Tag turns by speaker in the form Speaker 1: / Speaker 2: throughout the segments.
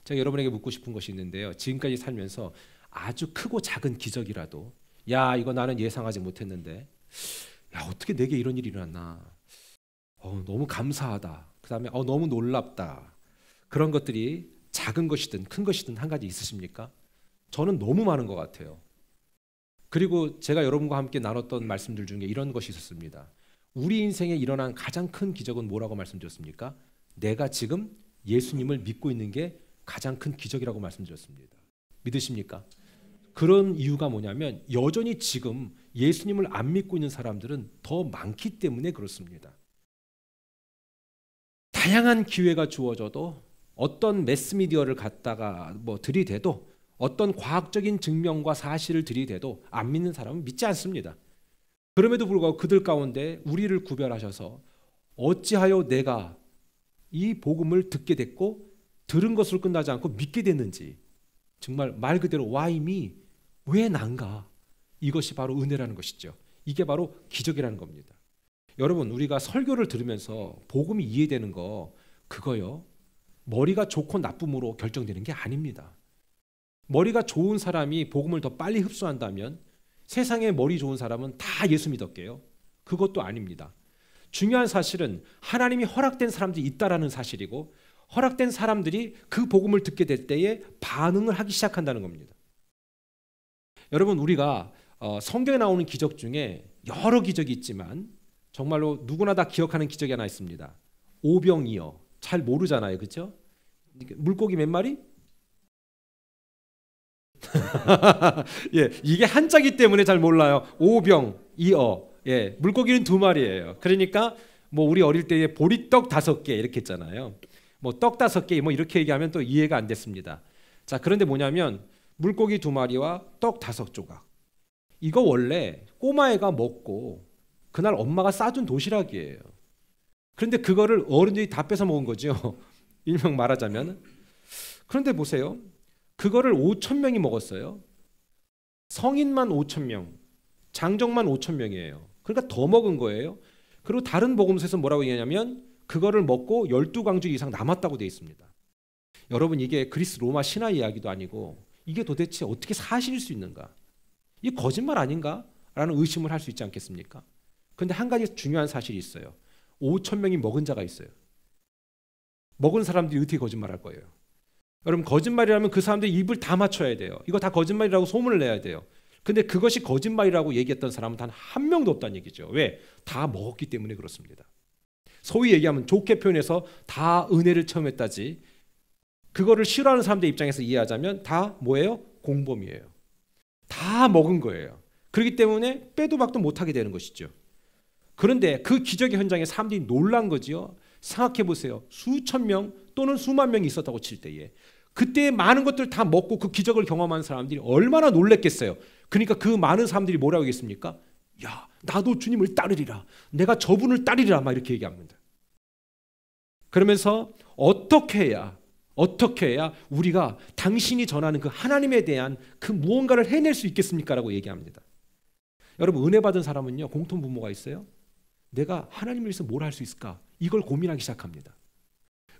Speaker 1: 제가 여러분에게 묻고 싶은 것이 있는데요. 지금까지 살면서 아주 크고 작은 기적이라도 야 이거 나는 예상하지 못했는데 야 어떻게 내게 이런 일이 일어났나 너무 감사하다. 그 다음에 너무 놀랍다. 그런 것들이 작은 것이든 큰 것이든 한 가지 있으십니까? 저는 너무 많은 것 같아요. 그리고 제가 여러분과 함께 나눴던 말씀들 중에 이런 것이 있었습니다. 우리 인생에 일어난 가장 큰 기적은 뭐라고 말씀드렸습니까? 내가 지금 예수님을 믿고 있는 게 가장 큰 기적이라고 말씀드렸습니다. 믿으십니까? 그런 이유가 뭐냐면 여전히 지금 예수님을 안 믿고 있는 사람들은 더 많기 때문에 그렇습니다. 다양한 기회가 주어져도 어떤 매스미디어를 갖다가 들이대도 어떤 과학적인 증명과 사실을 들이대도 안 믿는 사람은 믿지 않습니다. 그럼에도 불구하고 그들 가운데 우리를 구별하셔서 어찌하여 내가 이 복음을 듣게 됐고 들은 것으로 끝나지 않고 믿게 됐는지 정말 말 그대로 why me? 왜 난가? 이것이 바로 은혜라는 것이죠. 이게 바로 기적이라는 겁니다. 여러분 우리가 설교를 들으면서 복음이 이해되는 거 그거요. 머리가 좋고 나쁨으로 결정되는 게 아닙니다. 머리가 좋은 사람이 복음을 더 빨리 흡수한다면 세상에 머리 좋은 사람은 다 예수 믿었게요. 그것도 아닙니다. 중요한 사실은 하나님이 허락된 사람들이 있다라는 사실이고 허락된 사람들이 그 복음을 듣게 될 때에 반응을 하기 시작한다는 겁니다. 여러분 우리가 성경에 나오는 기적 중에 여러 기적이 있지만 정말로 누구나 다 기억하는 기적이 하나 있습니다. 오병이어. 잘 모르잖아요. 그렇죠? 물고기 몇 마리? 예, 이게 한자기 때문에 잘 몰라요. 오병이어. 예, 물고기는 2마리예요. 그러니까 우리 어릴 때에 보리떡 5개 이렇게 했잖아요. 떡 5개 이렇게 얘기하면 또 이해가 안 됐습니다. 자, 그런데 뭐냐면 물고기 2마리와 떡 5조각. 이거 원래 꼬마애가 먹고 그날 엄마가 싸준 도시락이에요. 그런데 그거를 어른들이 다 뺏어 먹은 거죠. 일명 말하자면. 그런데 보세요. 그거를 5,000명이 먹었어요. 성인만 5,000명, 장정만 5,000명이에요. 그러니까 더 먹은 거예요. 그리고 다른 복음서에서 뭐라고 얘기하냐면 그거를 먹고 12광주 이상 남았다고 되어 있습니다. 여러분 이게 그리스 로마 신화 이야기도 아니고 이게 도대체 어떻게 사실일 수 있는가? 이게 거짓말 아닌가? 라는 의심을 할 수 있지 않겠습니까? 그런데 한 가지 중요한 사실이 있어요. 5,000명이 먹은 자가 있어요. 먹은 사람들이 어떻게 거짓말할 거예요? 여러분 거짓말이라면 그 사람들이 입을 다 맞춰야 돼요. 이거 다 거짓말이라고 소문을 내야 돼요. 근데 그것이 거짓말이라고 얘기했던 사람은 단 한 명도 없다는 얘기죠. 왜? 다 먹었기 때문에 그렇습니다. 소위 얘기하면 좋게 표현해서 다 은혜를 체험했다지 그거를 싫어하는 사람들 입장에서 이해하자면 다 뭐예요? 공범이에요. 다 먹은 거예요. 그렇기 때문에 빼도 박도 못하게 되는 것이죠. 그런데 그 기적의 현장에 사람들이 놀란 거지요. 생각해 보세요. 수천 명 또는 수만 명이 있었다고 칠 때에 그때 많은 것들 다 먹고 그 기적을 경험한 사람들이 얼마나 놀랬겠어요. 그러니까 그 많은 사람들이 뭐라고 하겠습니까? 야, 나도 주님을 따르리라. 내가 저분을 따르리라. 막 이렇게 얘기합니다. 그러면서 어떻게 해야 우리가 당신이 전하는 그 하나님에 대한 그 무언가를 해낼 수 있겠습니까? 라고 얘기합니다. 여러분 은혜 받은 사람은요 공통분모가 있어요. 내가 하나님을 위해서 뭘 할 수 있을까? 이걸 고민하기 시작합니다.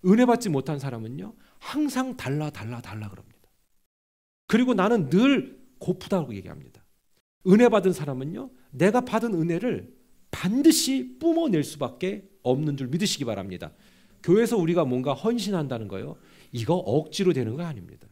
Speaker 1: 은혜 받지 못한 사람은요 항상 달라 그럽니다. 그리고 나는 늘 고프다고 얘기합니다. 은혜 받은 사람은요 내가 받은 은혜를 반드시 뿜어낼 수밖에 없는 줄 믿으시기 바랍니다. 교회에서 우리가 뭔가 헌신한다는 거요 이거 억지로 되는 거 아닙니다.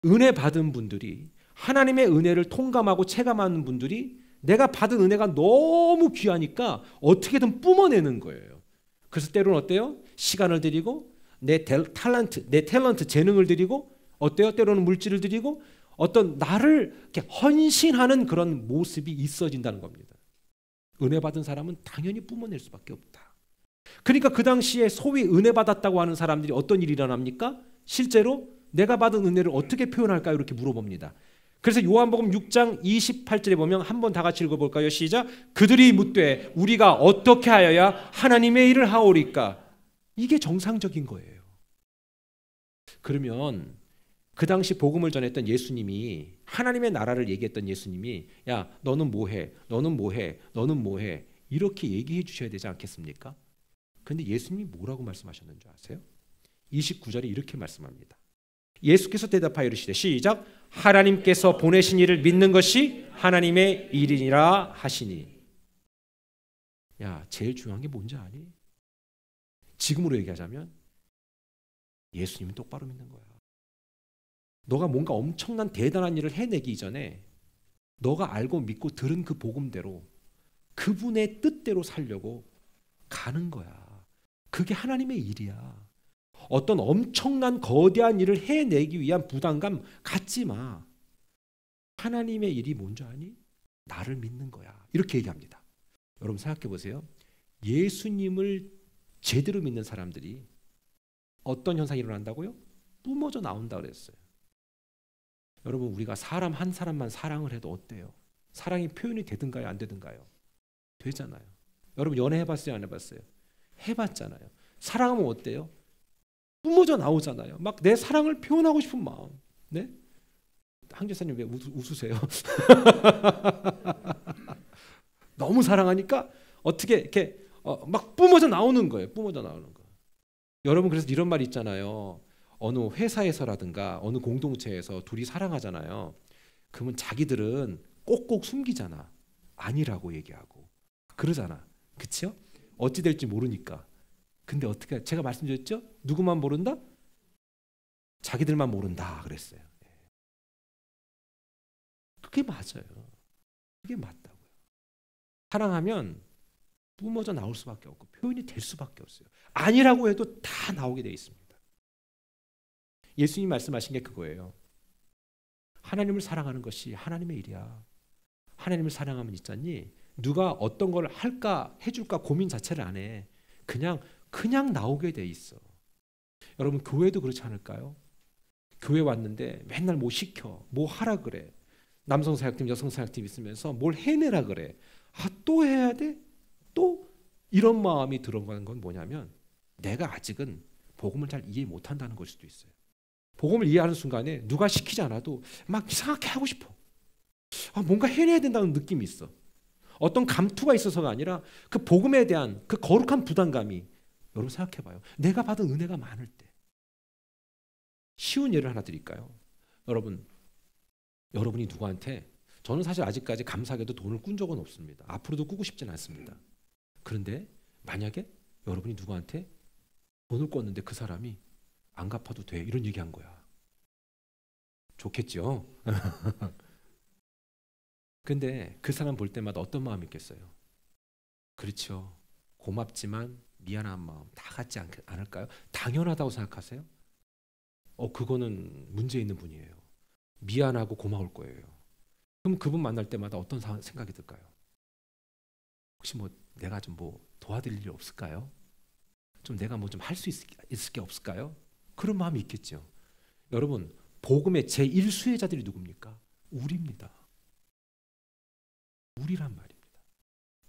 Speaker 1: 은혜 받은 분들이 하나님의 은혜를 통감하고 체감하는 분들이 내가 받은 은혜가 너무 귀하니까 어떻게든 뿜어내는 거예요. 그래서 때로는 어때요? 시간을 드리고 내 탤런트 재능을 드리고 어때요? 때로는 물질을 드리고 어떤 나를 이렇게 헌신하는 그런 모습이 있어진다는 겁니다. 은혜 받은 사람은 당연히 뿜어낼 수밖에 없다. 그러니까 그 당시에 소위 은혜 받았다고 하는 사람들이 어떤 일이 일어납니까? 실제로 내가 받은 은혜를 어떻게 표현할까요? 이렇게 물어봅니다. 그래서 요한복음 6장 28절에 보면 한번 다 같이 읽어볼까요? 시작. 그들이 묻되 우리가 어떻게 하여야 하나님의 일을 하오리까? 이게 정상적인 거예요. 그러면 그 당시 복음을 전했던 예수님이 하나님의 나라를 얘기했던 예수님이 야 너는 뭐해? 너는 뭐해? 너는 뭐해? 이렇게 얘기해 주셔야 되지 않겠습니까? 그런데 예수님이 뭐라고 말씀하셨는 줄 아세요? 29절에 이렇게 말씀합니다. 예수께서 대답하여 이르시되 시작 하나님께서 보내신 이를 믿는 것이 하나님의 일이니라 하시니. 야, 제일 중요한 게 뭔지 아니? 지금으로 얘기하자면 예수님은 똑바로 믿는 거야. 너가 뭔가 엄청난 대단한 일을 해내기 이전에 너가 알고 믿고 들은 그 복음대로 그분의 뜻대로 살려고 가는 거야. 그게 하나님의 일이야. 어떤 엄청난 거대한 일을 해내기 위한 부담감 갖지 마. 하나님의 일이 뭔지 아니? 나를 믿는 거야. 이렇게 얘기합니다. 여러분 생각해 보세요. 예수님을 제대로 믿는 사람들이 어떤 현상이 일어난다고요? 뿜어져 나온다 그랬어요. 여러분 우리가 사람 한 사람만 사랑을 해도 어때요? 사랑이 표현이 되든가요? 안 되든가요? 되잖아요. 여러분 연애 해봤어요? 안 해봤어요? 해봤잖아요. 사랑하면 어때요? 뿜어져 나오잖아요. 막 내 사랑을 표현하고 싶은 마음. 네? 황제사님 왜 웃으세요? 너무 사랑하니까 어떻게 이렇게 막 뿜어져 나오는 거예요. 뿜어져 나오는 거. 여러분 그래서 이런 말이 있잖아요. 어느 회사에서라든가 어느 공동체에서 둘이 사랑하잖아요. 그러면 자기들은 꼭꼭 숨기잖아. 아니라고 얘기하고 그러잖아. 그렇죠? 어찌 될지 모르니까. 근데 어떻게 제가 말씀드렸죠? 누구만 모른다? 자기들만 모른다 그랬어요. 그게 맞아요. 그게 맞다고요. 사랑하면 뿜어져 나올 수밖에 없고 표현이 될 수밖에 없어요. 아니라고 해도 다 나오게 돼 있습니다. 예수님이 말씀하신 게 그거예요. 하나님을 사랑하는 것이 하나님의 일이야. 하나님을 사랑하면 있잖니 누가 어떤 걸 할까 해줄까 고민 자체를 안 해. 그냥 나오게 돼 있어. 여러분 교회도 그렇지 않을까요? 교회 왔는데 맨날 뭐 시켜 뭐 하라 그래. 남성사역팀 여성사역팀 있으면서 뭘 해내라 그래. 또 해야 돼? 또 이런 마음이 들어가는 건 뭐냐면 내가 아직은 복음을 잘 이해 못한다는 걸 수도 있어요. 복음을 이해하는 순간에 누가 시키지 않아도 막 이상하게 하고 싶어. 뭔가 해내야 된다는 느낌이 있어. 어떤 감투가 있어서가 아니라 그 복음에 대한 그 거룩한 부담감이. 여러분 생각해봐요. 내가 받은 은혜가 많을 때. 쉬운 예를 하나 드릴까요? 여러분이 누구한테 저는 사실 아직까지 감사하게도 돈을 꾼 적은 없습니다. 앞으로도 꾸고 싶진 않습니다. 그런데 만약에 여러분이 누구한테 돈을 꿨는데 그 사람이 안 갚아도 돼 이런 얘기한 거야. 좋겠죠? 근데 그 사람 볼 때마다 어떤 마음이 있겠어요? 그렇죠. 고맙지만 미안한 마음 다 같지 않을까요? 당연하다고 생각하세요? 그거는 문제 있는 분이에요. 미안하고 고마울 거예요. 그럼 그분 만날 때마다 어떤 생각이 들까요? 혹시 뭐 내가 좀 뭐 도와드릴 일 없을까요? 좀 내가 뭐 좀 할 수 있을 게 없을까요? 그런 마음이 있겠죠. 여러분 복음의 제1수혜자들이 누굽니까? 우리입니다. 우리란 말입니다.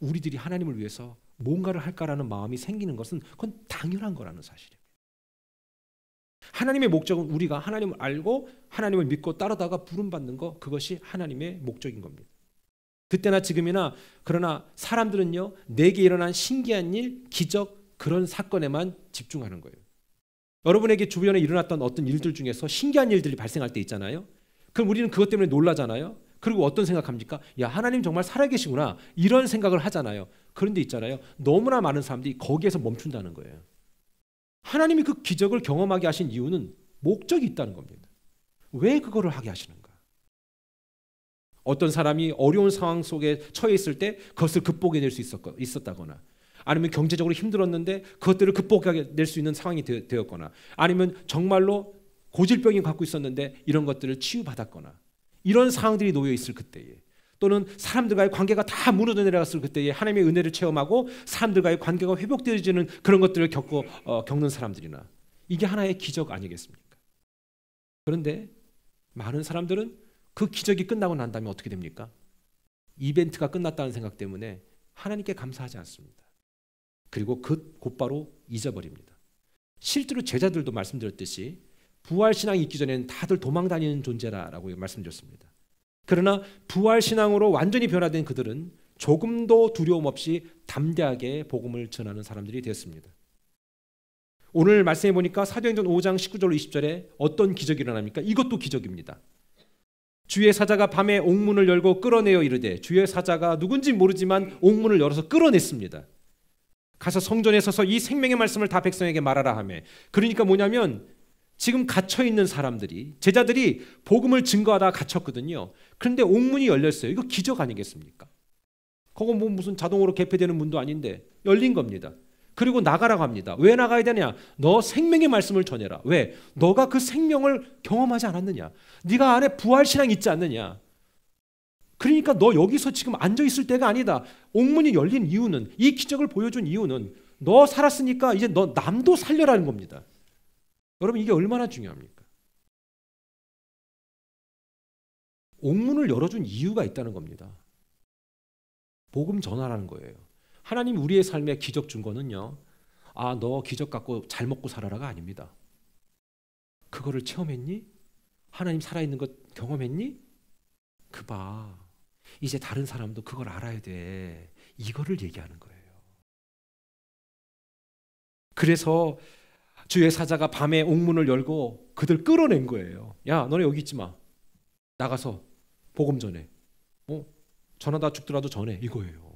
Speaker 1: 우리들이 하나님을 위해서 뭔가를 할까라는 마음이 생기는 것은 그건 당연한 거라는 사실입니다. 하나님의 목적은 우리가 하나님을 알고 하나님을 믿고 따르다가 부름받는 것, 그것이 하나님의 목적인 겁니다. 그때나 지금이나. 그러나 사람들은요 내게 일어난 신기한 일, 기적, 그런 사건에만 집중하는 거예요. 여러분에게 주변에 일어났던 어떤 일들 중에서 신기한 일들이 발생할 때 있잖아요. 그럼 우리는 그것 때문에 놀라잖아요. 그리고 어떤 생각합니까? 야, 하나님 정말 살아계시구나 이런 생각을 하잖아요. 그런데 있잖아요, 너무나 많은 사람들이 거기에서 멈춘다는 거예요. 하나님이 그 기적을 경험하게 하신 이유는 목적이 있다는 겁니다. 왜 그거를 하게 하시는가? 어떤 사람이 어려운 상황 속에 처해 있을 때 그것을 극복해낼 수 있었다거나, 아니면 경제적으로 힘들었는데 그것들을 극복해낼 수 있는 상황이 되었거나, 아니면 정말로 고질병이 갖고 있었는데 이런 것들을 치유받았거나, 이런 상황들이 놓여 있을 그때에, 또는 사람들과의 관계가 다 무너져 내려갔을 그때에 하나님의 은혜를 체험하고 사람들과의 관계가 회복되어지는 그런 것들을 겪는 사람들이나, 이게 하나의 기적 아니겠습니까? 그런데 많은 사람들은 그 기적이 끝나고 난 다음에 어떻게 됩니까? 이벤트가 끝났다는 생각 때문에 하나님께 감사하지 않습니다. 그리고 곧바로 잊어버립니다. 실제로 제자들도 말씀드렸듯이 부활신앙이 있기 전에는 다들 도망다니는 존재라고 말씀드렸습니다. 그러나 부활신앙으로 완전히 변화된 그들은 조금도 두려움 없이 담대하게 복음을 전하는 사람들이 되었습니다. 오늘 말씀해 보니까 사도행전 5장 19절로 20절에 어떤 기적이 일어납니까? 이것도 기적입니다. 주의 사자가 밤에 옥문을 열고 끌어내어 이르되, 주의 사자가 누군지 모르지만 옥문을 열어서 끌어냈습니다. 가서 성전에 서서 이 생명의 말씀을 다 백성에게 말하라 하며, 그러니까 뭐냐면 지금 갇혀 있는 사람들이, 제자들이 복음을 증거하다가 갇혔거든요. 그런데 옥문이 열렸어요. 이거 기적 아니겠습니까? 그거 뭐 무슨 자동으로 개폐되는 문도 아닌데 열린 겁니다. 그리고 나가라고 합니다. 왜 나가야 되냐? 너 생명의 말씀을 전해라. 왜? 너가 그 생명을 경험하지 않았느냐? 네가 안에 부활신앙 있지 않느냐? 그러니까 너 여기서 지금 앉아있을 때가 아니다. 옥문이 열린 이유는, 이 기적을 보여준 이유는 너 살았으니까 이제 너 남도 살려라는 겁니다. 여러분, 이게 얼마나 중요합니까? 옥문을 열어준 이유가 있다는 겁니다. 복음 전하라는 거예요. 하나님 우리의 삶에 기적 준 거는요, 아, 너 기적 갖고 잘 먹고 살아라가 아닙니다. 그거를 체험했니? 하나님 살아있는 것 경험했니? 그 봐, 이제 다른 사람도 그걸 알아야 돼. 이거를 얘기하는 거예요. 그래서 주의 사자가 밤에 옥문을 열고 그들 끌어낸 거예요. 야, 너네 여기 있지 마. 나가서 복음 전해. 전하다 죽더라도 전해. 이거예요.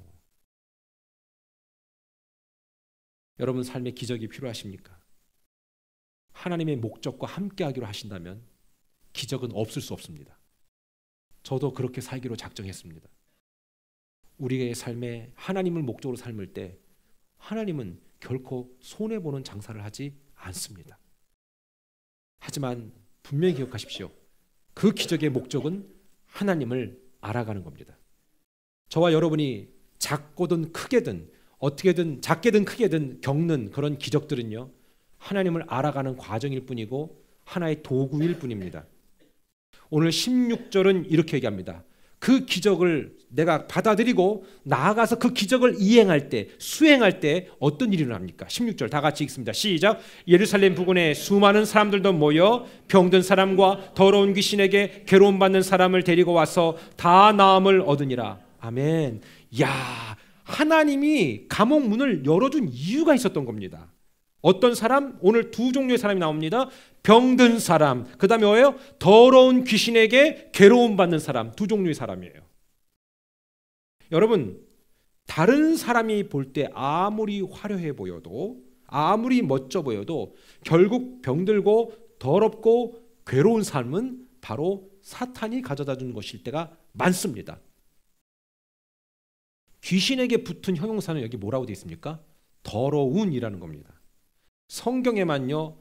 Speaker 1: 여러분 삶에 기적이 필요하십니까? 하나님의 목적과 함께하기로 하신다면 기적은 없을 수 없습니다. 저도 그렇게 살기로 작정했습니다. 우리의 삶에 하나님을 목적으로 삶을 때 하나님은 결코 손해보는 장사를 하지 않습니다. 하지만 분명히 기억하십시오. 그 기적의 목적은 하나님을 알아가는 겁니다. 저와 여러분이 작고든 크게든 어떻게든 작게든 크게든 겪는 그런 기적들은요, 하나님을 알아가는 과정일 뿐이고 하나의 도구일 뿐입니다. 오늘 16절은 이렇게 얘기합니다. 그 기적을 내가 받아들이고 나아가서 그 기적을 이행할 때, 수행할 때 어떤 일이 일어납니까? 16절 다 같이 읽습니다. 시작. 예루살렘 부근에 수많은 사람들도 모여 병든 사람과 더러운 귀신에게 괴로움 받는 사람을 데리고 와서 다 나음을 얻으니라. 아멘. 야, 하나님이 감옥 문을 열어준 이유가 있었던 겁니다. 어떤 사람? 오늘 두 종류의 사람이 나옵니다. 병든 사람, 그 다음에 뭐예요? 더러운 귀신에게 괴로움 받는 사람. 두 종류의 사람이에요. 여러분, 다른 사람이 볼 때 아무리 화려해 보여도, 아무리 멋져 보여도 결국 병들고 더럽고 괴로운 삶은 바로 사탄이 가져다 주는 것일 때가 많습니다. 귀신에게 붙은 형용사는 여기 뭐라고 되어 있습니까? 더러운이라는 겁니다. 성경에만요,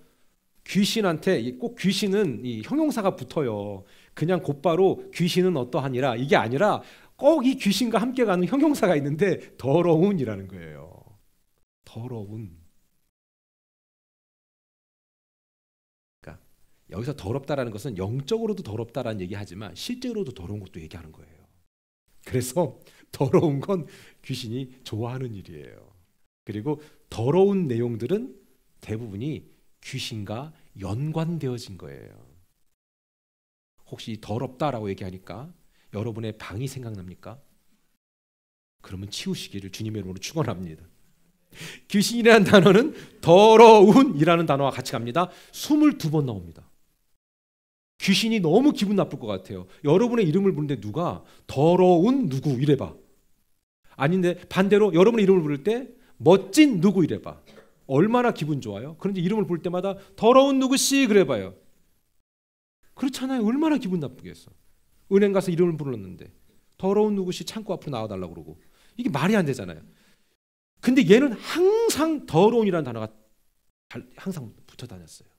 Speaker 1: 귀신한테 꼭 귀신은 이 형용사가 붙어요. 그냥 곧바로 귀신은 어떠하니라 이게 아니라 꼭 이 귀신과 함께 가는 형용사가 있는데 더러운이라는 거예요. 더러운. 그러니까 여기서 더럽다라는 것은 영적으로도 더럽다라는 얘기하지만 실제로도 더러운 것도 얘기하는 거예요. 그래서 더러운 건 귀신이 좋아하는 일이에요. 그리고 더러운 내용들은 대부분이 귀신과 연관되어진 거예요. 혹시 더럽다라고 얘기하니까 여러분의 방이 생각납니까? 그러면 치우시기를 주님의 이름으로 축원합니다. 귀신이라는 단어는 더러운이라는 단어와 같이 갑니다. 22번 나옵니다. 귀신이 너무 기분 나쁠 것 같아요. 여러분의 이름을 부르는데 누가 더러운 누구 이래봐. 아닌데 반대로 여러분의 이름을 부를 때 멋진 누구 이래봐. 얼마나 기분 좋아요? 그런데 이름을 부를 때마다 더러운 누구씨 그래봐요. 그렇잖아요. 얼마나 기분 나쁘겠어. 은행 가서 이름을 불렀는데 더러운 누구씨 창고 앞으로 나와달라고 그러고 이게 말이 안 되잖아요. 근데 얘는 항상 더러운이라는 단어가 항상 붙어 다녔어요.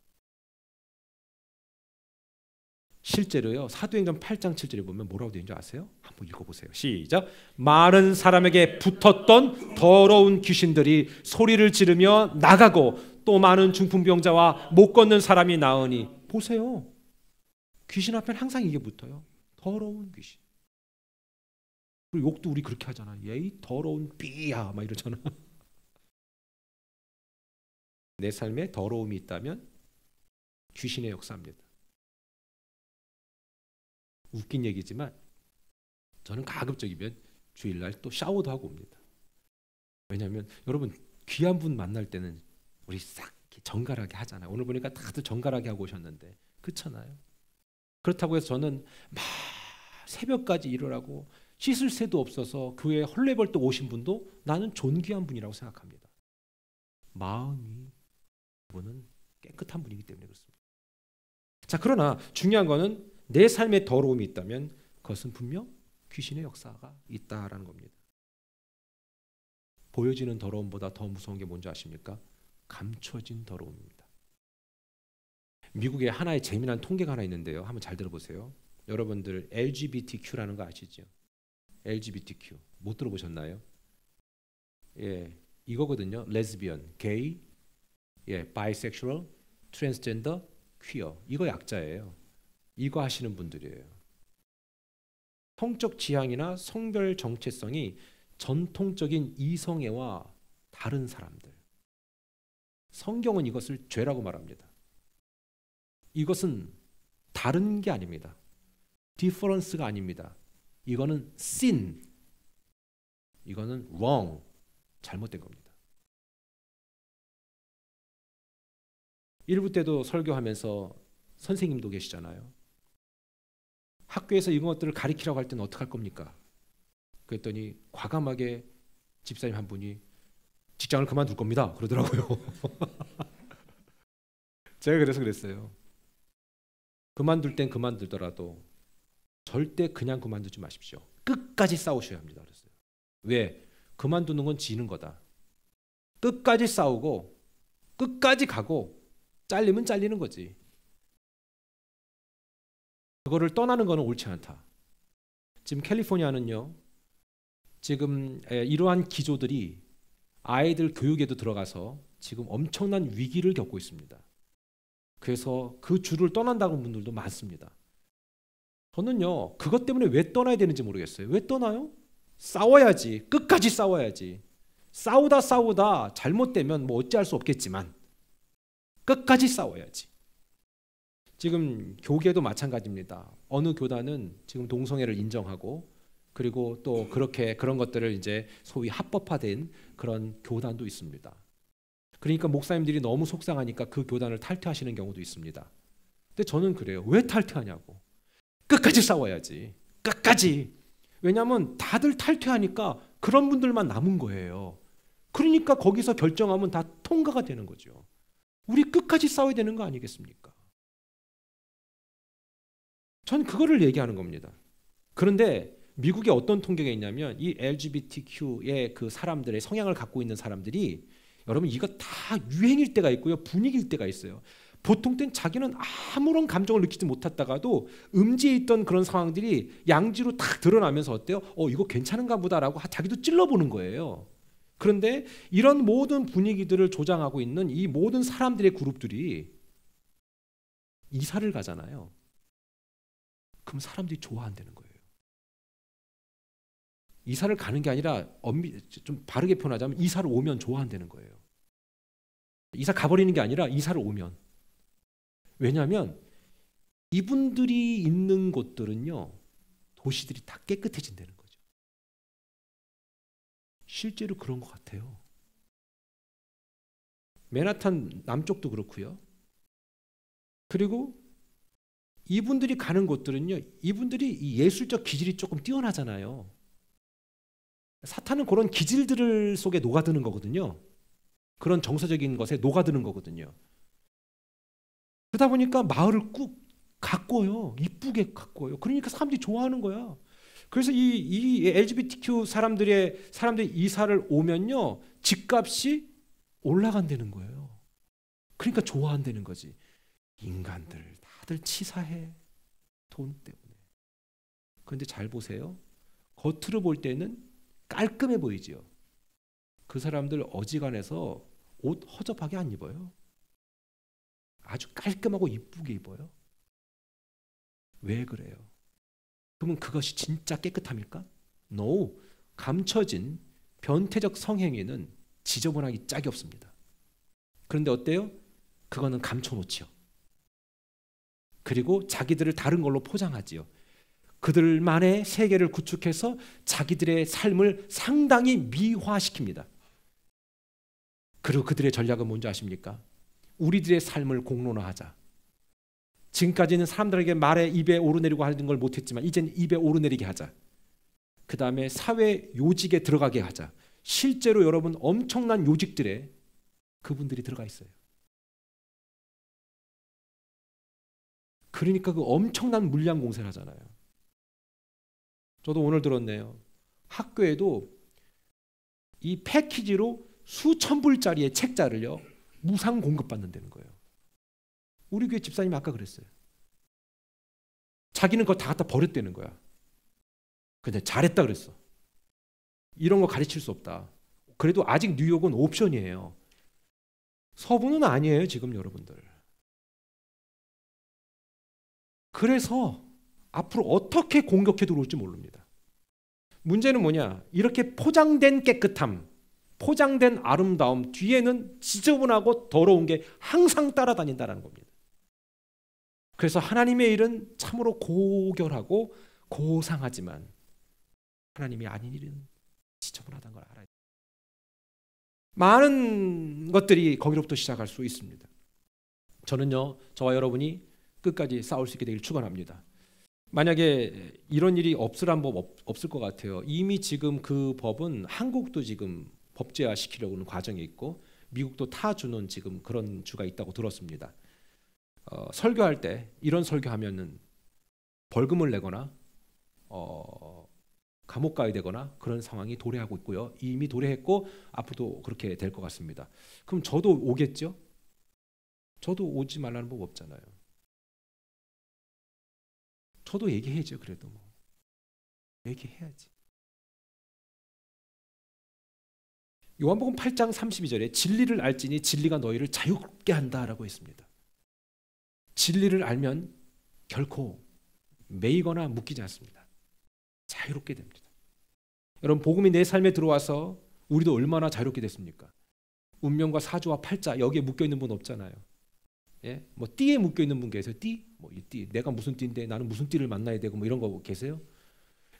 Speaker 1: 실제로요, 사도행전 8장 7절에 보면 뭐라고 되어 있는지 아세요? 한번 읽어보세요. 시작. 많은 사람에게 붙었던 더러운 귀신들이 소리를 지르며 나가고 또 많은 중풍병자와 못 걷는 사람이 나으니. 보세요. 귀신 앞에는 항상 이게 붙어요. 더러운 귀신. 그리고 욕도 우리 그렇게 하잖아. 얘이 더러운 삐야 막 이러잖아. 내 삶에 더러움이 있다면 귀신의 역사입니다. 웃긴 얘기지만 저는 가급적이면 주일날 또 샤워도 하고 옵니다. 왜냐하면 여러분 귀한 분 만날 때는 우리 싹 이렇게 정갈하게 하잖아요. 오늘 보니까 다들 정갈하게 하고 오셨는데 그렇잖아요. 그렇다고 해서 저는 막 새벽까지 일을 하고 씻을 새도 없어서 교회에 헐레벌떡 오신 분도 나는 존귀한 분이라고 생각합니다. 마음이 그분은 깨끗한 분이기 때문에 그렇습니다. 자, 그러나 중요한 거는 내 삶에 더러움이 있다면 그것은 분명 귀신의 역사가 있다라는 겁니다. 보여지는 더러움보다 더 무서운 게 뭔지 아십니까? 감춰진 더러움입니다. 미국에 하나의 재미난 통계가 하나 있는데요. 한번 잘 들어보세요. 여러분들 LGBTQ라는 거 아시죠? LGBTQ 못 들어보셨나요? 예, 이거거든요. 레즈비언, 게이, 예, 바이섹슈얼, 트랜스젠더, 퀴어. 이거 약자예요. 이거 하시는 분들이에요. 성적 지향이나 성별 정체성이 전통적인 이성애와 다른 사람들. 성경은 이것을 죄라고 말합니다. 이것은 다른 게 아닙니다. 디퍼런스가 아닙니다. 이거는 sin. 이거는 wrong. 잘못된 겁니다. 1부 때도 설교하면서 선생님도 계시잖아요. 학교에서 이런 것들을 가리키라고 할 때는 어떡할 겁니까? 그랬더니 과감하게 집사님 한 분이 직장을 그만둘 겁니다. 그러더라고요. 제가 그래서 그랬어요. 그만둘 땐 그만두더라도 절대 그냥 그만두지 마십시오. 끝까지 싸우셔야 합니다. 그랬어요. 왜? 그만두는 건 지는 거다. 끝까지 싸우고 끝까지 가고 잘리면 잘리는 거지. 그거를 떠나는 거는 옳지 않다. 지금 캘리포니아는요. 지금 이러한 기조들이 아이들 교육에도 들어가서 지금 엄청난 위기를 겪고 있습니다. 그래서 그 주를 떠난다는 분들도 많습니다. 저는요. 그것 때문에 왜 떠나야 되는지 모르겠어요. 왜 떠나요? 싸워야지. 끝까지 싸워야지. 싸우다 잘못되면 뭐 어찌할 수 없겠지만 끝까지 싸워야지. 지금 교계도 마찬가지입니다. 어느 교단은 지금 동성애를 인정하고 그리고 또 그런 것들을 이제 소위 합법화된 그런 교단도 있습니다. 그러니까 목사님들이 너무 속상하니까 그 교단을 탈퇴하시는 경우도 있습니다. 근데 저는 그래요. 왜 탈퇴하냐고. 끝까지 싸워야지. 끝까지. 왜냐하면 다들 탈퇴하니까 그런 분들만 남은 거예요. 그러니까 거기서 결정하면 다 통과가 되는 거죠. 우리 끝까지 싸워야 되는 거 아니겠습니까? 전 그거를 얘기하는 겁니다. 그런데 미국에 어떤 통계가 있냐면 이 LGBTQ의 그 사람들의 성향을 갖고 있는 사람들이 여러분 이거 다 유행일 때가 있고요. 분위기일 때가 있어요. 보통 땐 자기는 아무런 감정을 느끼지 못했다가도 음지에 있던 그런 상황들이 양지로 탁 드러나면서 어때요? 이거 괜찮은가 보다라고 자기도 찔러보는 거예요. 그런데 이런 모든 분위기들을 조장하고 있는 이 모든 사람들의 그룹들이 이사를 가잖아요. 그럼 사람들이 좋아한다는 거예요. 이사를 가는 게 아니라 좀 바르게 표현하자면 이사를 오면 좋아한다는 거예요. 이사 가버리는 게 아니라 이사를 오면. 왜냐하면 이분들이 있는 곳들은요. 도시들이 다 깨끗해진다는 거죠. 실제로 그런 것 같아요. 맨하탄 남쪽도 그렇고요. 그리고 이분들이 가는 곳들은요. 이분들이 이 예술적 기질이 조금 뛰어나잖아요. 사탄은 그런 기질들 속에 녹아드는 거거든요. 그런 정서적인 것에 녹아드는 거거든요. 그러다 보니까 마을을 꾹 가꿔요. 이쁘게 가꿔요. 그러니까 사람들이 좋아하는 거야. 그래서 이 LGBTQ 사람들이 이사를 오면요. 집값이 올라간다는 거예요. 그러니까 좋아한다는 거지. 인간들 다들 치사해. 돈 때문에. 그런데 잘 보세요. 겉으로 볼 때는 깔끔해 보이죠. 그 사람들 어지간해서 옷 허접하게 안 입어요. 아주 깔끔하고 이쁘게 입어요. 왜 그래요? 그러면 그것이 진짜 깨끗함일까? No. 감춰진 변태적 성행위는 지저분하기 짝이 없습니다. 그런데 어때요? 그거는 감춰놓지요. 그리고 자기들을 다른 걸로 포장하지요. 그들만의 세계를 구축해서 자기들의 삶을 상당히 미화시킵니다. 그리고 그들의 전략은 뭔지 아십니까? 우리들의 삶을 공론화하자. 지금까지는 사람들에게 말에 입에 오르내리고 하는 걸 못했지만 이제는 입에 오르내리게 하자. 그 다음에 사회 요직에 들어가게 하자. 실제로 여러분 엄청난 요직들에 그분들이 들어가 있어요. 그러니까 그 엄청난 물량 공세를 하잖아요. 저도 오늘 들었네요. 학교에도 이 패키지로 수천 불짜리의 책자를요 무상 공급받는다는 거예요. 우리 교회 집사님이 아까 그랬어요. 자기는 그거 다 갖다 버렸다는 거야. 근데 잘했다 그랬어. 이런 거 가르칠 수 없다. 그래도 아직 뉴욕은 옵션이에요. 서부는 아니에요 지금 여러분들. 그래서 앞으로 어떻게 공격해 들어올지 모릅니다. 문제는 뭐냐? 이렇게 포장된 깨끗함, 포장된 아름다움 뒤에는 지저분하고 더러운 게 항상 따라다닌다는 겁니다. 그래서 하나님의 일은 참으로 고결하고 고상하지만 하나님이 아닌 일은 지저분하다는 걸 알아야 돼요. 많은 것들이 거기로부터 시작할 수 있습니다. 저는요, 저와 여러분이 끝까지 싸울 수 있게 되길 축원합니다. 만약에 이런 일이 없으란 법 없을 것 같아요. 이미 지금 그 법은 한국도 지금 법제화 시키려고 하는 과정에 있고 미국도 타 주는 지금 그런 주가 있다고 들었습니다. 설교할 때 이런 설교하면은 벌금을 내거나 감옥 가야 되거나 그런 상황이 도래하고 있고요. 이미 도래했고 앞으로도 그렇게 될 것 같습니다. 그럼 저도 오겠죠? 저도 오지 말라는 법 없잖아요. 저도 얘기해야죠. 그래도 뭐 얘기해야지. 요한복음 8장 32절에 진리를 알지니 진리가 너희를 자유롭게 한다라고 했습니다. 진리를 알면 결코 매이거나 묶이지 않습니다. 자유롭게 됩니다. 여러분 복음이 내 삶에 들어와서 우리도 얼마나 자유롭게 됐습니까? 운명과 사주와 팔자 여기에 묶여 있는 분 없잖아요. 예? 뭐 띠에 묶여 있는 분 계세요? 띠? 뭐 이 띠 내가 무슨 띠인데 나는 무슨 띠를 만나야 되고 뭐 이런 거 계세요?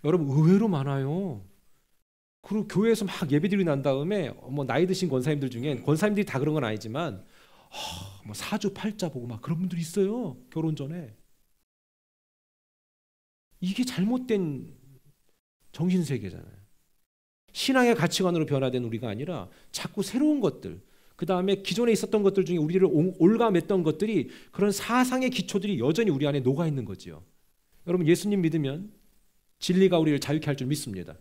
Speaker 1: 여러분 의외로 많아요. 그리고 교회에서 막 예배드리고 난 다음에 뭐 나이 드신 권사님들 중엔 권사님들이 다 그런 건 아니지만 뭐 사주 팔자 보고 막 그런 분들이 있어요. 결혼 전에. 이게 잘못된 정신세계잖아요. 신앙의 가치관으로 변화된 우리가 아니라 자꾸 새로운 것들, 그 다음에 기존에 있었던 것들 중에 우리를 올가맸던 것들이 그런 사상의 기초들이 여전히 우리 안에 녹아있는 거지요. 여러분 예수님 믿으면 진리가 우리를 자유케 할 줄 믿습니다.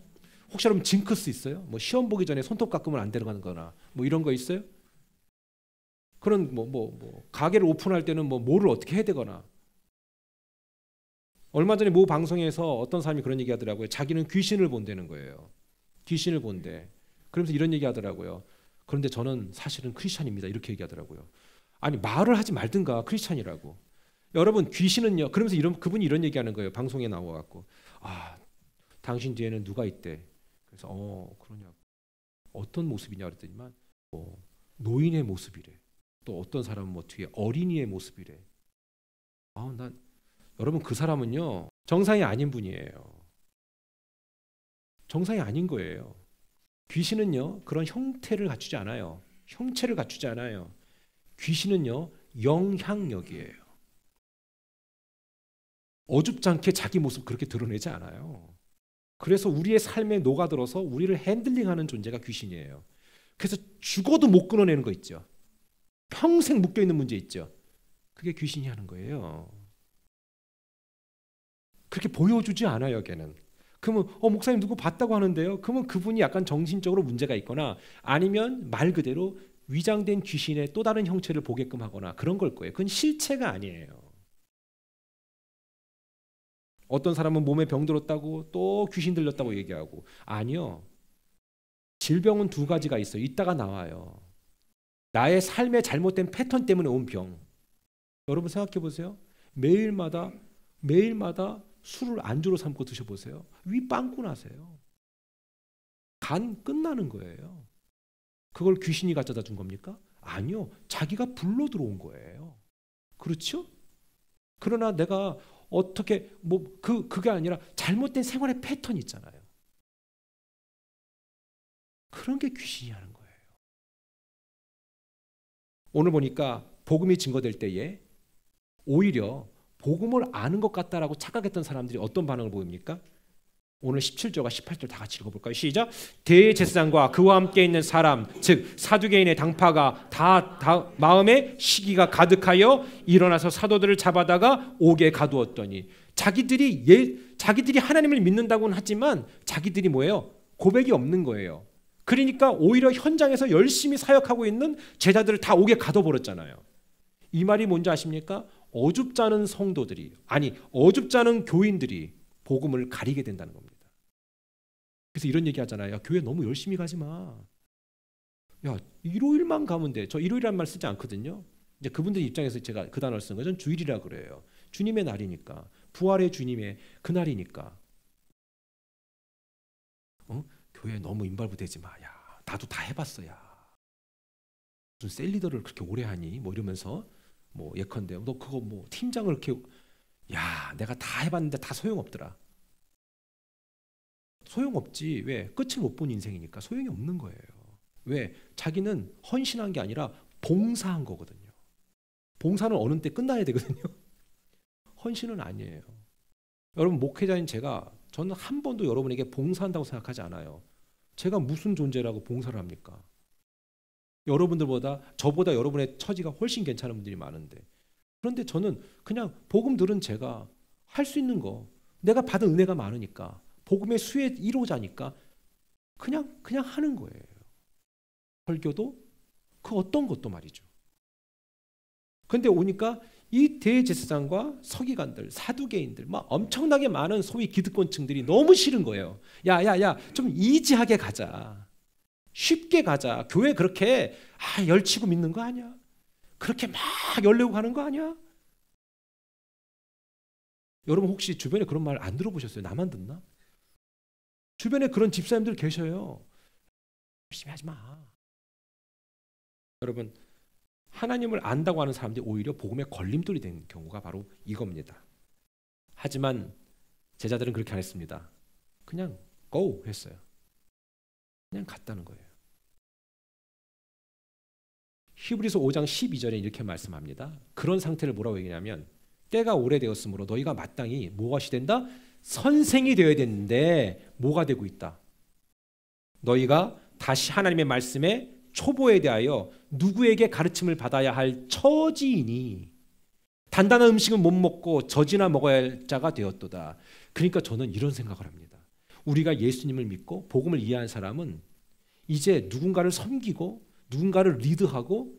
Speaker 1: 혹시 여러분 징크스 있어요? 뭐 시험 보기 전에 손톱 깎으면 안 들어가는 거나 뭐 이런 거 있어요? 그런 뭐 가게를 오픈할 때는 뭐를 어떻게 해야 되거나. 얼마 전에 모 방송에서 어떤 사람이 그런 얘기 하더라고요. 자기는 귀신을 본다는 거예요. 귀신을 본대. 그러면서 이런 얘기 하더라고요. 그런데 저는 사실은 크리스찬입니다. 이렇게 얘기하더라고요. 아니 말을 하지 말든가 크리스찬이라고. 여러분 귀신은요. 그러면서 그분이 이런 얘기하는 거예요. 방송에 나와갖고 당신 뒤에는 누가 있대. 그래서 그러냐고. 어떤 모습이냐 그랬더니만 노인의 모습이래. 또 어떤 사람은 뭐 뒤에 어린이의 모습이래. 여러분 그 사람은요 정상이 아닌 분이에요. 정상이 아닌 거예요. 귀신은요 그런 형태를 갖추지 않아요. 형체를 갖추지 않아요. 귀신은요 영향력이에요. 어줍지 않게 자기 모습 그렇게 드러내지 않아요. 그래서 우리의 삶에 녹아들어서 우리를 핸들링하는 존재가 귀신이에요. 그래서 죽어도 못 끊어내는 거 있죠. 평생 묶여있는 문제 있죠. 그게 귀신이 하는 거예요. 그렇게 보여주지 않아요, 걔는. 그러면 목사님 누구 봤다고 하는데요. 그러면 그분이 약간 정신적으로 문제가 있거나 아니면 말 그대로 위장된 귀신의 또 다른 형체를 보게끔 하거나 그런 걸 거예요. 그건 실체가 아니에요. 어떤 사람은 몸에 병 들었다고 또 귀신 들렸다고 얘기하고 아니요. 질병은 두 가지가 있어요. 이따가 나와요. 나의 삶의 잘못된 패턴 때문에 온 병. 여러분 생각해 보세요. 매일마다 술을 안주로 삼고 드셔보세요. 위 빵꾸 나세요. 간 끝나는 거예요. 그걸 귀신이 가져다 준 겁니까? 아니요. 자기가 불러 들어온 거예요. 그렇죠? 그러나 내가 어떻게 그게 아니라 잘못된 생활의 패턴이 있잖아요. 그런 게 귀신이 하는 거예요. 오늘 보니까 복음이 증거될 때에 오히려 복음을 아는 것 같다라고 착각했던 사람들이 어떤 반응을 보입니까? 오늘 17절과 18절 다 같이 읽어볼까요? 시작. 대제사장과 그와 함께 있는 사람, 즉 사두개인의 당파가 다 마음에 시기가 가득하여 일어나서 사도들을 잡아다가 옥에 가두었더니 자기들이 하나님을 믿는다고는 하지만 자기들이 뭐예요? 고백이 없는 거예요. 그러니까 오히려 현장에서 열심히 사역하고 있는 제자들을 다 옥에 가둬버렸잖아요. 이 말이 뭔지 아십니까? 어줍잖은 성도들이, 아니 어줍잖은 교인들이 복음을 가리게 된다는 겁니다. 그래서 이런 얘기 하잖아요. 야, 교회 너무 열심히 가지 마. 야, 일요일만 가면 돼. 저 일요일이라는 말 쓰지 않거든요. 이제 그분들 입장에서 제가 그 단어를 쓴 거죠. 주일이라 그래요. 주님의 날이니까. 부활의 주님의 그 날이니까. 교회 너무 인발부되지 마. 야, 나도 다 해봤어. 야, 무슨 셀리더를 그렇게 오래 하니? 뭐 이러면서 뭐 예컨대 너 그거 뭐 팀장을 이렇게, 야, 내가 다 해봤는데 다 소용없더라. 소용없지. 왜? 끝을 못 본 인생이니까 소용이 없는 거예요. 왜? 자기는 헌신한 게 아니라 봉사한 거거든요. 봉사는 어느 때 끝나야 되거든요. 헌신은 아니에요. 여러분, 목회자인 저는 한 번도 여러분에게 봉사한다고 생각하지 않아요. 제가 무슨 존재라고 봉사를 합니까? 저보다 여러분의 처지가 훨씬 괜찮은 분들이 많은데, 그런데 저는 그냥 복음 들은 제가 할 수 있는 거, 내가 받은 은혜가 많으니까, 복음의 수의 1호자니까 그냥 하는 거예요. 설교도 그 어떤 것도 말이죠. 그런데 오니까 이 대제사장과 서기관들, 사두개인들, 막 엄청나게 많은 소위 기득권층들이 너무 싫은 거예요. 야, 좀 이지하게 가자. 쉽게 가자. 교회 그렇게 열치고 믿는 거 아니야? 그렇게 막 열내고 가는 거 아니야? 여러분 혹시 주변에 그런 말 안 들어보셨어요? 나만 듣나? 주변에 그런 집사님들 계셔요. 열심히 하지 마. 여러분, 하나님을 안다고 하는 사람들이 오히려 복음의 걸림돌이 된 경우가 바로 이겁니다. 하지만 제자들은 그렇게 안 했습니다. 그냥 go 했어요. 그냥 갔다는 거예요. 히브리서 5장 12절에 이렇게 말씀합니다. 그런 상태를 뭐라고 얘기냐면, 때가 오래되었으므로 너희가 마땅히 무엇이 된다? 선생이 되어야 되는데 뭐가 되고 있다? 너희가 다시 하나님의 말씀에 초보에 대하여 누구에게 가르침을 받아야 할 처지이니 단단한 음식은 못 먹고 젖이나 먹어야 할 자가 되었도다. 그러니까 저는 이런 생각을 합니다. 우리가 예수님을 믿고 복음을 이해한 사람은 이제 누군가를 섬기고 누군가를 리드하고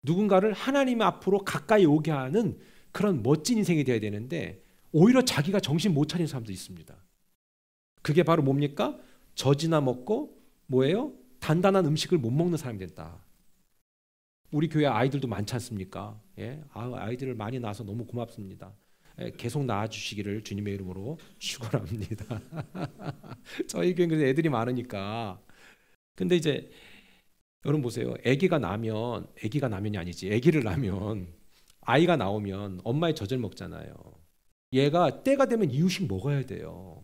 Speaker 1: 누군가를 하나님 앞으로 가까이 오게 하는 그런 멋진 인생이 되어야 되는데, 오히려 자기가 정신 못 차리는 사람도 있습니다. 그게 바로 뭡니까? 젖이나 먹고 뭐예요? 단단한 음식을 못 먹는 사람이 됐다. 우리 교회 아이들도 많지 않습니까? 예? 아이들을 많이 낳아서 너무 고맙습니다. 계속 낳아주시기를 주님의 이름으로 축원합니다. 저희 교회는 애들이 많으니까. 근데 이제 여러분 보세요. 아기가 나면이 아니지. 아기를 낳으면, 아이가 나오면 엄마의 젖을 먹잖아요. 얘가 때가 되면 이유식 먹어야 돼요.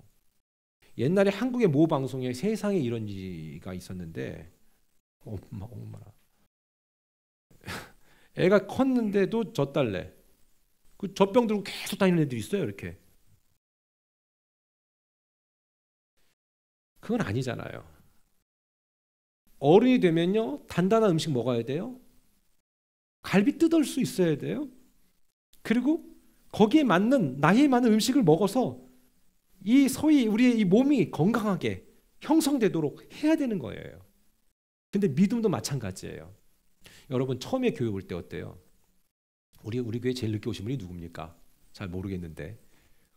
Speaker 1: 옛날에 한국의 모 방송에 세상에 이런 일이 있었는데, 엄마라. 애가 컸는데도 젖달래. 그 젖병 들고 계속 다니는 애들이 있어요. 이렇게. 그건 아니잖아요. 어른이 되면요, 단단한 음식 먹어야 돼요. 갈비 뜯을 수 있어야 돼요. 그리고 거기에 맞는, 나이에 맞는 음식을 먹어서 이 소위 우리의 이 몸이 건강하게 형성되도록 해야 되는 거예요. 근데 믿음도 마찬가지예요. 여러분, 처음에 교회 올 때 어때요? 우리 교회 제일 늦게 오신 분이 누굽니까? 잘 모르겠는데,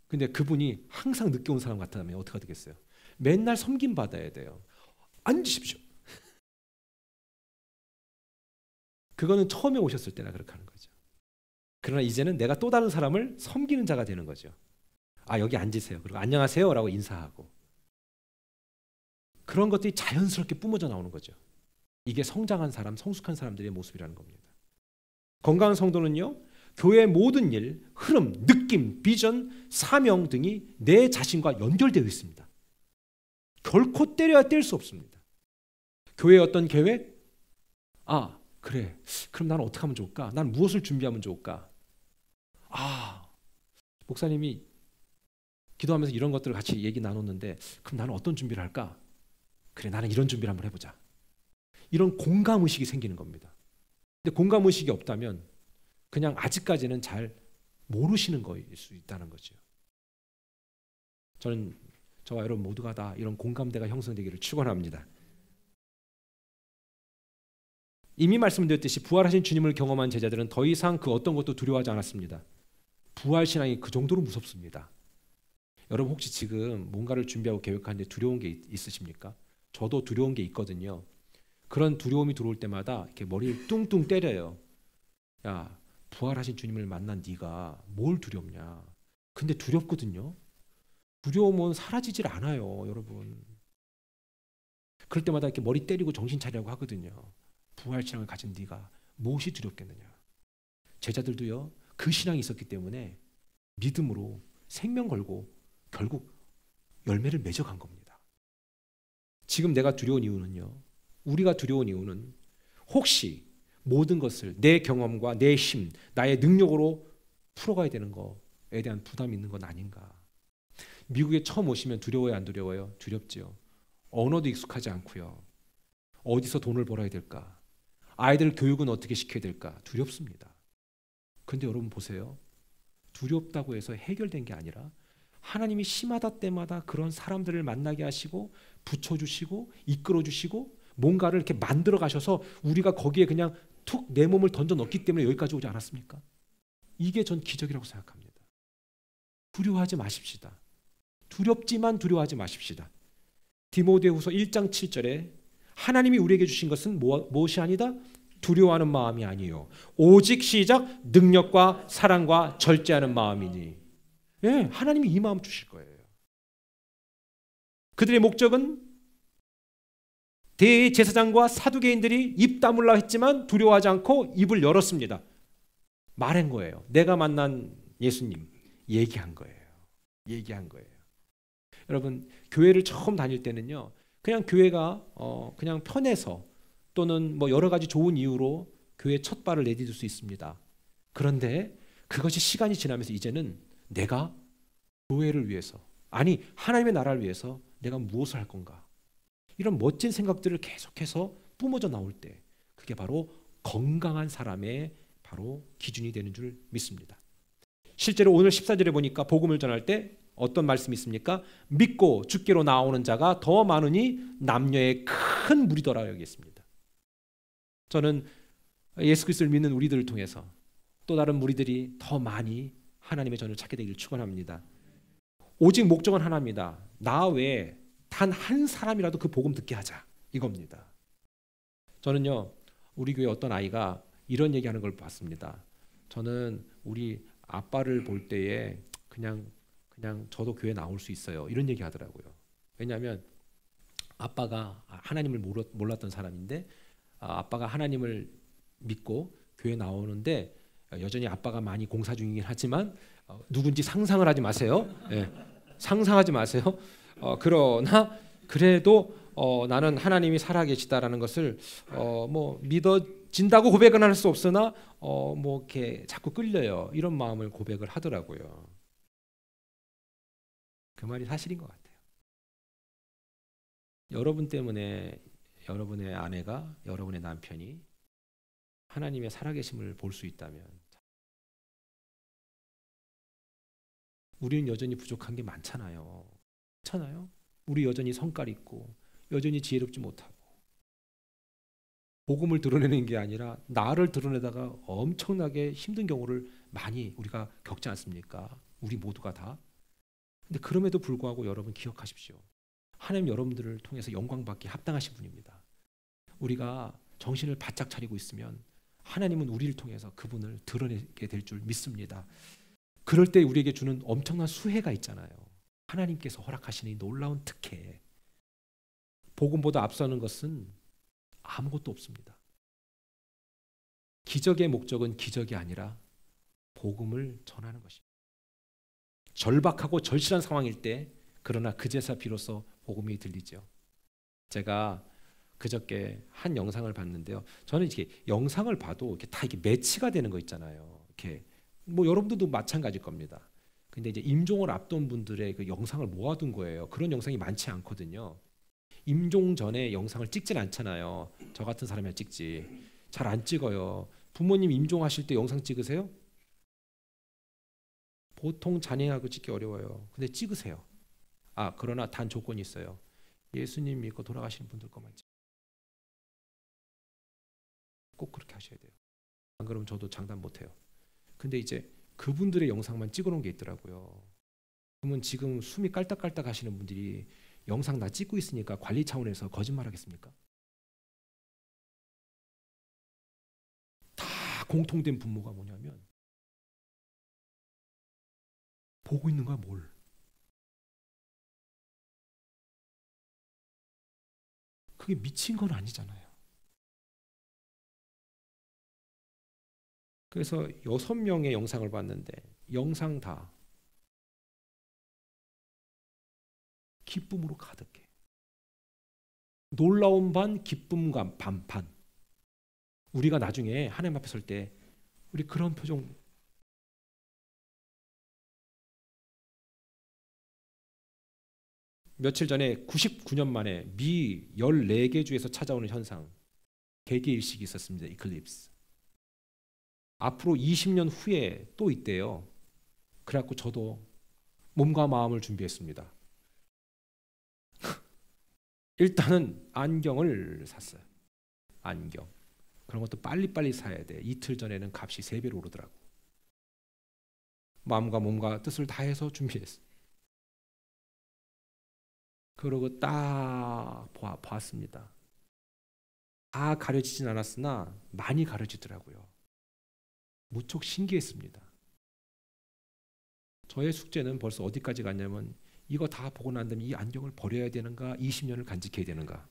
Speaker 1: 근데 그분이 항상 늦게 온 사람 같다면 어떻게 되겠어요? 맨날 섬김 받아야 돼요. 앉으십시오. 그거는 처음에 오셨을 때나 그렇게 하는 거죠. 그러나 이제는 내가 또 다른 사람을 섬기는 자가 되는 거죠. 여기 앉으세요. 그리고 안녕하세요 라고 인사하고. 그런 것들이 자연스럽게 뿜어져 나오는 거죠. 이게 성장한 사람, 성숙한 사람들의 모습이라는 겁니다. 건강한 성도는요, 교회의 모든 일, 흐름, 느낌, 비전, 사명 등이 내 자신과 연결되어 있습니다. 결코 때려야 뗄 수 없습니다. 교회의 어떤 계획? 그래, 그럼 나는 어떻게 하면 좋을까? 난 무엇을 준비하면 좋을까? 목사님이 기도하면서 이런 것들을 같이 얘기 나눴는데, 그럼 나는 어떤 준비를 할까? 그래, 나는 이런 준비를 한번 해보자. 이런 공감의식이 생기는 겁니다. 근데 공감의식이 없다면 그냥 아직까지는 잘 모르시는 거일 수 있다는 거죠. 저는 저와 여러분 모두가 다 이런 공감대가 형성되기를 축원합니다. 이미 말씀드렸듯이 부활하신 주님을 경험한 제자들은 더 이상 그 어떤 것도 두려워하지 않았습니다. 부활신앙이 그 정도로 무섭습니다. 여러분 혹시 지금 뭔가를 준비하고 계획하는데 두려운 게 있으십니까? 저도 두려운 게 있거든요. 그런 두려움이 들어올 때마다 이렇게 머리를 뚱뚱 때려요. 야, 부활하신 주님을 만난 네가 뭘 두렵냐? 근데 두렵거든요. 두려움은 사라지질 않아요, 여러분. 그럴 때마다 이렇게 머리 때리고 정신 차리라고 하거든요. 부활신앙을 가진 네가 무엇이 두렵겠느냐? 제자들도요, 그 신앙이 있었기 때문에 믿음으로 생명 걸고 결국 열매를 맺어간 겁니다. 지금 내가 두려운 이유는요, 우리가 두려운 이유는 혹시 모든 것을 내 경험과 내 힘, 나의 능력으로 풀어가야 되는 거에 대한 부담이 있는 건 아닌가. 미국에 처음 오시면 두려워요, 안 두려워요? 두렵죠. 언어도 익숙하지 않고요. 어디서 돈을 벌어야 될까? 아이들 교육은 어떻게 시켜야 될까? 두렵습니다. 근데 여러분 보세요. 두렵다고 해서 해결된 게 아니라 하나님이 심하다 때마다 그런 사람들을 만나게 하시고 붙여주시고 이끌어주시고 뭔가를 이렇게 만들어 가셔서 우리가 거기에 그냥 툭 내 몸을 던져 넣기 때문에 여기까지 오지 않았습니까? 이게 전 기적이라고 생각합니다. 두려워하지 마십시다. 두렵지만 두려워하지 마십시다. 디모데후서 1장 7절에 하나님이 우리에게 주신 것은 무엇이 아니다? 두려워하는 마음이 아니요 오직 시작 능력과 사랑과 절제하는 마음이니. 예, 하나님이 이 마음 주실 거예요. 그들의 목적은 대제사장과 사두개인들이 입 다물라 했지만 두려워하지 않고 입을 열었습니다. 말한 거예요. 내가 만난 예수님 얘기한 거예요. 얘기한 거예요. 여러분 교회를 처음 다닐 때는요, 그냥 교회가 그냥 편해서 또는 뭐 여러 가지 좋은 이유로 교회 첫 발을 내디딜 수 있습니다. 그런데 그것이 시간이 지나면서 이제는 내가 교회를 위해서, 아니 하나님의 나라를 위해서 내가 무엇을 할 건가, 이런 멋진 생각들을 계속해서 뿜어져 나올 때 그게 바로 건강한 사람의 바로 기준이 되는 줄 믿습니다. 실제로 오늘 14절에 보니까 복음을 전할 때 어떤 말씀이 있습니까? 믿고 주께로 나오는 자가 더 많으니 남녀의 큰 무리더라 여기있습니다. 저는 예수 그리스도를 믿는 우리들을 통해서 또 다른 무리들이 더 많이 하나님의 전을 찾게 되기를 축원합니다. 오직 목적은 하나입니다. 나 외에 단 한 사람이라도 그 복음 듣게 하자, 이겁니다. 저는요, 우리 교회 어떤 아이가 이런 얘기하는 걸 봤습니다. 저는 우리 아빠를 볼 때에 그냥 저도 교회 나올 수 있어요, 이런 얘기 하더라고요. 왜냐하면 아빠가 하나님을 몰랐던 사람인데 아빠가 하나님을 믿고 교회 나오는데 여전히 아빠가 많이 공사 중이긴 하지만 누군지 상상을 하지 마세요. 네, 상상하지 마세요. 그러나 그래도 나는 하나님이 살아계시다라는 것을 뭐 믿어진다고 고백은 할 수 없으나 뭐 이렇게 자꾸 끌려요, 이런 마음을 고백을 하더라고요. 그 말이 사실인 것 같아요. 여러분 때문에 여러분의 아내가, 여러분의 남편이 하나님의 살아계심을 볼 수 있다면, 우리는 여전히 부족한 게 많잖아요. 그렇잖아요. 우리 여전히 성깔 있고 여전히 지혜롭지 못하고 복음을 드러내는 게 아니라 나를 드러내다가 엄청나게 힘든 경우를 많이 우리가 겪지 않습니까? 우리 모두가 다. 근데 그럼에도 불구하고 여러분 기억하십시오. 하나님 여러분들을 통해서 영광받기 합당하신 분입니다. 우리가 정신을 바짝 차리고 있으면 하나님은 우리를 통해서 그분을 드러내게 될 줄 믿습니다. 그럴 때 우리에게 주는 엄청난 수혜가 있잖아요. 하나님께서 허락하시는 이 놀라운 특혜. 복음보다 앞서는 것은 아무것도 없습니다. 기적의 목적은 기적이 아니라 복음을 전하는 것입니다. 절박하고 절실한 상황일 때, 그러나 그제서 비로소 복음이 들리죠. 제가 그저께 한 영상을 봤는데요. 저는 이렇게 영상을 봐도 이렇게 다 이게 매치가 되는 거 있잖아요. 이렇게 뭐 여러분들도 마찬가지일 겁니다. 근데 이제 임종을 앞둔 분들의 그 영상을 모아둔 거예요. 그런 영상이 많지 않거든요. 임종 전에 영상을 찍진 않잖아요. 저 같은 사람이 찍지. 잘 안 찍어요. 부모님 임종하실 때 영상 찍으세요? 보통 잔인하고 찍기 어려워요. 근데 찍으세요. 그러나 단 조건이 있어요. 예수님 믿고 돌아가시는 분들 것만 찍. 꼭 그렇게 하셔야 돼요. 안 그러면 저도 장담 못해요. 근데 이제 그분들의 영상만 찍어놓은 게 있더라고요. 그러면 지금 숨이 깔딱깔딱 하시는 분들이 영상 다 찍고 있으니까 관리 차원에서 거짓말하겠습니까? 다 공통된 분모가 뭐냐면 보고 있는 거야 뭘. 그게 미친 건 아니잖아요. 그래서 6명의 영상을 봤는데 영상 다 기쁨으로 가득해. 놀라운 반, 기쁨감 반반. 우리가 나중에 하나님 앞에 설 때 우리 그런 표정. 며칠 전에 99년 만에 미 14개 주에서 찾아오는 현상, 개개일식이 있었습니다. 이클립스. 앞으로 20년 후에 또 있대요. 그래갖고 저도 몸과 마음을 준비했습니다. 일단은 안경을 샀어요. 안경. 그런 것도 빨리빨리 사야 돼. 이틀 전에는 값이 3배로 오르더라고. 마음과 몸과 뜻을 다해서 준비했어. 그러고 딱 봤습니다. 다 가려지진 않았으나 많이 가려지더라고요. 무척 신기했습니다. 저의 숙제는 벌써 어디까지 갔냐면 이거 다 보고 난 다음에 이 안경을 버려야 되는가 20년을 간직해야 되는가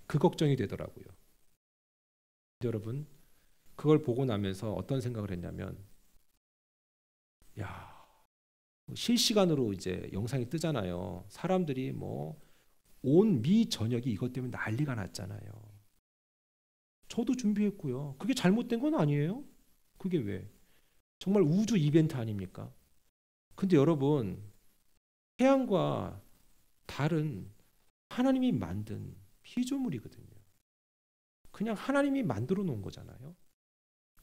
Speaker 1: 그 걱정이 되더라고요. 여러분 그걸 보고 나면서 어떤 생각을 했냐면 야 실시간으로 이제 영상이 뜨잖아요. 사람들이 뭐 온 미 전역이 이것 때문에 난리가 났잖아요. 저도 준비했고요. 그게 잘못된 건 아니에요. 그게 왜? 정말 우주 이벤트 아닙니까? 근데 여러분 태양과 달은 하나님이 만든 피조물이거든요. 그냥 하나님이 만들어 놓은 거잖아요.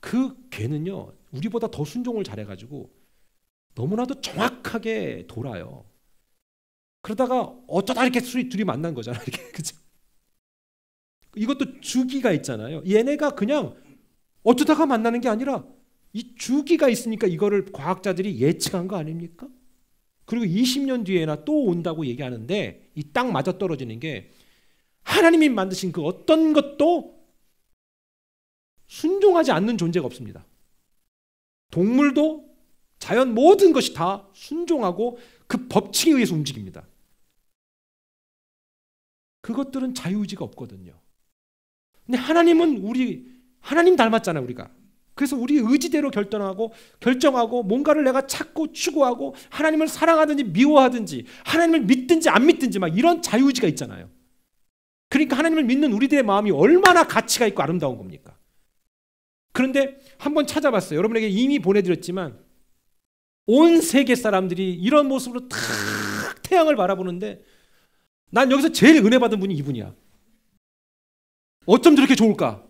Speaker 1: 그 개는요 우리보다 더 순종을 잘해가지고 너무나도 정확하게 돌아요. 그러다가 어쩌다 이렇게 둘이 만난 거잖아요. 이렇게 그죠? 이것도 주기가 있잖아요. 얘네가 그냥 어쩌다가 만나는 게 아니라 이 주기가 있으니까 이거를 과학자들이 예측한 거 아닙니까? 그리고 20년 뒤에나 또 온다고 얘기하는데 이 딱 맞아떨어지는 게 하나님이 만드신 그 어떤 것도 순종하지 않는 존재가 없습니다. 동물도 자연 모든 것이 다 순종하고 그 법칙에 의해서 움직입니다. 그것들은 자유의지가 없거든요. 근데 하나님은 하나님 닮았잖아요, 우리가. 그래서 우리 의지대로 결정하고 뭔가를 내가 찾고 추구하고 하나님을 사랑하든지 미워하든지 하나님을 믿든지 안 믿든지 막 이런 자유의지가 있잖아요. 그러니까 하나님을 믿는 우리들의 마음이 얼마나 가치가 있고 아름다운 겁니까? 그런데 한번 찾아봤어요. 여러분에게 이미 보내드렸지만 온 세계 사람들이 이런 모습으로 탁 태양을 바라보는데 난 여기서 제일 은혜 받은 분이 이분이야. 어쩜 저렇게 좋을까?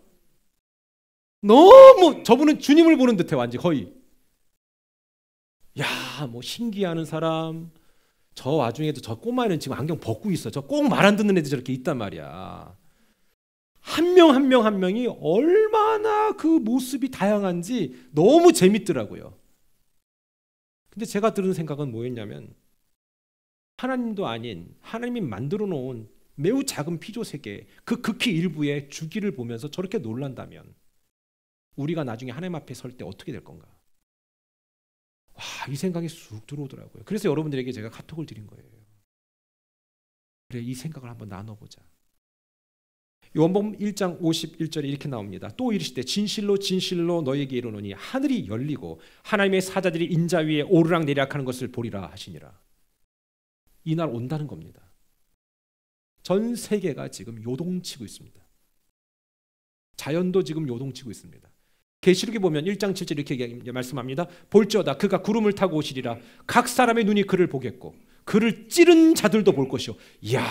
Speaker 1: 너무 저분은 주님을 보는 듯해 완전 거의. 야, 뭐 신기해하는 사람. 저 와중에도 저 꼬마애는 지금 안경 벗고 있어. 저 꼭 말 안 듣는 애들 저렇게 있단 말이야. 한 명 한 명 한 명이 얼마나 그 모습이 다양한지 너무 재밌더라고요. 근데 제가 들은 생각은 뭐였냐면 하나님도 아닌 하나님이 만들어 놓은 매우 작은 피조 세계 그 극히 일부의 주기를 보면서 저렇게 놀란다면 우리가 나중에 하나님 앞에 설 때 어떻게 될 건가? 와, 이 생각이 쑥 들어오더라고요. 그래서 여러분들에게 제가 카톡을 드린 거예요. 그래, 이 생각을 한번 나눠보자. 요한복음 1장 51절에 이렇게 나옵니다. 또 이르시되 진실로 진실로 너희에게 이르노니 하늘이 열리고 하나님의 사자들이 인자 위에 오르락내리락하는 것을 보리라 하시니라. 이 날 온다는 겁니다. 전 세계가 지금 요동치고 있습니다. 자연도 지금 요동치고 있습니다. 계시록에 보면 1장 7절 이렇게 말씀합니다. 볼지어다 그가 구름을 타고 오시리라. 각 사람의 눈이 그를 보겠고 그를 찌른 자들도 볼 것이요. 이야,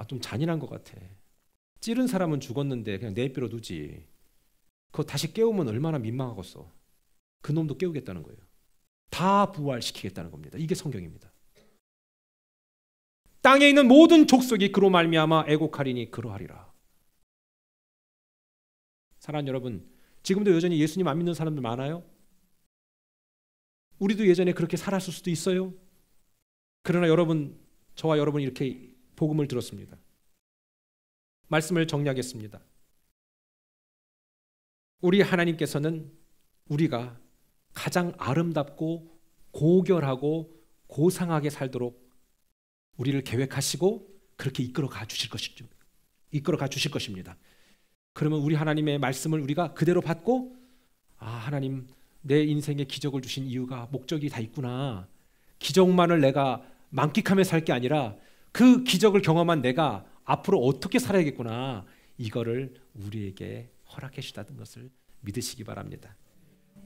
Speaker 1: 좀 잔인한 것 같아. 찌른 사람은 죽었는데 그냥 내버려 두지. 그거 다시 깨우면 얼마나 민망하겠어. 그 놈도 깨우겠다는 거예요. 다 부활시키겠다는 겁니다. 이게 성경입니다. 땅에 있는 모든 족속이 그로 말미암아 애곡하리니 그러하리라. 사랑하는 여러분, 지금도 여전히 예수님 안 믿는 사람들 많아요? 우리도 예전에 그렇게 살았을 수도 있어요. 그러나 여러분, 저와 여러분이 이렇게 복음을 들었습니다. 말씀을 정리하겠습니다. 우리 하나님께서는 우리가 가장 아름답고 고결하고 고상하게 살도록 우리를 계획하시고 그렇게 이끌어가 주실 것입니다. 그러면 우리 하나님의 말씀을 우리가 그대로 받고, 아, 하나님 내 인생에 기적을 주신 이유가 목적이 다 있구나. 기적만을 내가 만끽하며 살 게 아니라 그 기적을 경험한 내가 앞으로 어떻게 살아야겠구나. 이거를 우리에게 허락해 주셨다는 것을 믿으시기 바랍니다.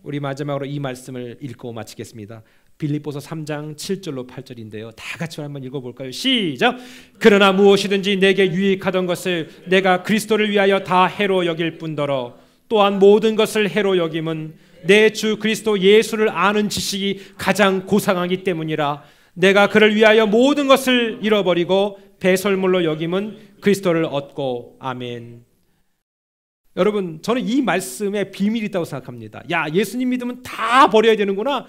Speaker 1: 우리 마지막으로 이 말씀을 읽고 마치겠습니다. 빌립보서 3장 7절로 8절인데요. 다 같이 한번 읽어볼까요? 시작! 그러나 무엇이든지 내게 유익하던 것을 내가 그리스도를 위하여 다 해로 여길 뿐더러 또한 모든 것을 해로 여김은 내 주 그리스도 예수를 아는 지식이 가장 고상하기 때문이라. 내가 그를 위하여 모든 것을 잃어버리고 배설물로 여김은 그리스도를 얻고. 아멘. 여러분, 저는 이 말씀에 비밀이 있다고 생각합니다. 야, 예수님 믿으면 다 버려야 되는구나,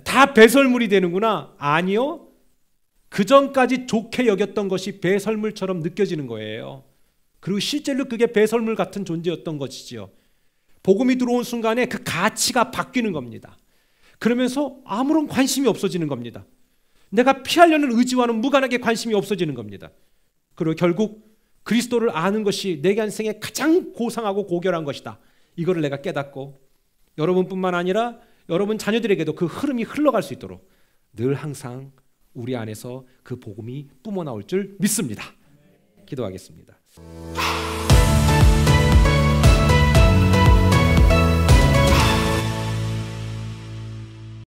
Speaker 1: 다 배설물이 되는구나. 아니요, 그 전까지 좋게 여겼던 것이 배설물처럼 느껴지는 거예요. 그리고 실제로 그게 배설물 같은 존재였던 것이지요. 복음이 들어온 순간에 그 가치가 바뀌는 겁니다. 그러면서 아무런 관심이 없어지는 겁니다. 내가 피하려는 의지와는 무관하게 관심이 없어지는 겁니다. 그리고 결국 그리스도를 아는 것이 내 인생에 가장 고상하고 고결한 것이다. 이거를 내가 깨닫고 여러분뿐만 아니라 여러분 자녀들에게도 그 흐름이 흘러갈 수 있도록 늘 항상 우리 안에서 그 복음이 뿜어나올 줄 믿습니다. 기도하겠습니다.